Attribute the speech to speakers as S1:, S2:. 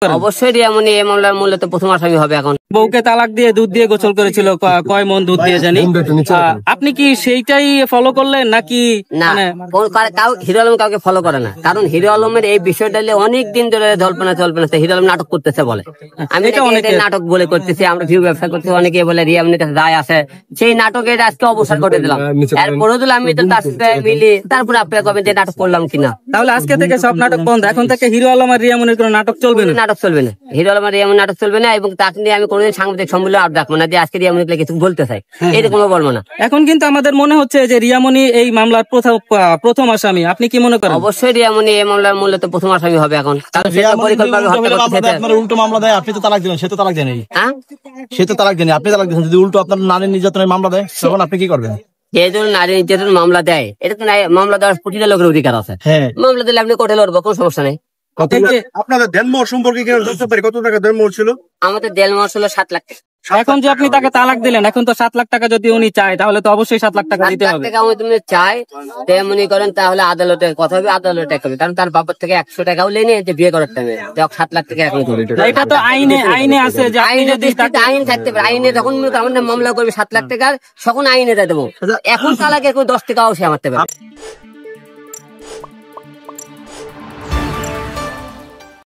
S1: অবশ্যই রিয়ামণি এই মামলার মূল্য তো প্রথম আসামি হবে। এখন
S2: বউকে তালাক দিয়ে দুধ দিয়ে গোসল করেছিল, কয় মন দুধ দিয়ে জানি, আপনি কি সেইটাই ফলো করলেন নাকি?
S1: না, তাও হিরো আলম কাউকে ফলো করে না, কারণ হিরো আলমের এই বিষয়টা অনেক দিন ধরে জল্পনা হিরো আলম নাটক করতেছে বলে। আমি নাটক বলে করতেছি, আমরা ভিউ ব্যবসা করতেছি, অনেকে বলে রিয়ামণির কাছে দায় আছে, সেই নাটকের আজকে অবসর করে দিলাম। এরপরে দিল আমি তো তার সাথে মিলি, তারপরে আপনারা কবেন যে নাটক করলাম কিনা।
S2: তাহলে আজকে থেকে সব নাটক বন্ধ, এখন থেকে হিরো আলম আর রিয়ামণির কোনো নাটক চলবে না?
S1: নাটক চলবে না, হিরো আলম আর রিয়ামণি নাটক চলবে না, এবং তাকে নিয়ে আমি কোনোদিন সাংবাদিক সম্মেলন আর ডাকবো না যে আজকে রিয়ামণি কিছু বলতে চাই, এটা কোনো বলবো না।
S2: এখন কিন্তু আমাদের মনে হচ্ছে যে রিয়ামণি এই মামলার প্রথম আসামি, আপনি কি মনে করেন?
S1: অবশ্যই রিয়ামণি এই মামলার মূল্য তো প্রথম আসামি হবে। এখন
S3: উল্টো মামলা দেয়, আপনি তো তালাক দিলেন, সে তো তালাক দেয়নি, সে তো তালাক দেয়নি, আপনি তালাক দিয়েছেন। যদি উল্টো আপনার নারী নির্যাতনের মামলা দেয় তখন আপনি কি করবেন?
S1: যে জন্য নারী নির্যাতন মামলা দেয়, এটা তো মামলা দেওয়ার প্রতিটা লোকের অধিকার আছে। মামলা দিলে আপনি কোর্টে লড়বো, কোনো সমস্যা নেই।
S4: আপনাদের দেনমোহর সম্পর্কে জানতে পারি, কত টাকা দেনমোহর ছিল?
S1: আমাদের দেনমোহর ছিল 7 লাখ টাকা।
S2: এখন যে আপনি তাকে তালাক দিলেন, এখন তো 7 লাখ টাকা যদি উনি চায় তাহলে তো অবশ্যই 7 লাখ টাকা দিতে হবে।
S1: তুমি চাই তেমনি করেন, তাহলে আদালতে কথা হবে, আদালতে হবে, কারণ তার বাবার থেকে 100 টাকাও লেনে যে বিয়ে করার টাইমে 7 লাখ টাকা এখন
S2: এটা তো আইনে আছে যে
S1: আইন থাকতে পারে। আইনে যখন মামলা করবে 7 লাখ টাকার, তখন আইনে দেবো। এখন তালাকে 10 টাকাও সে আমারতে পারে।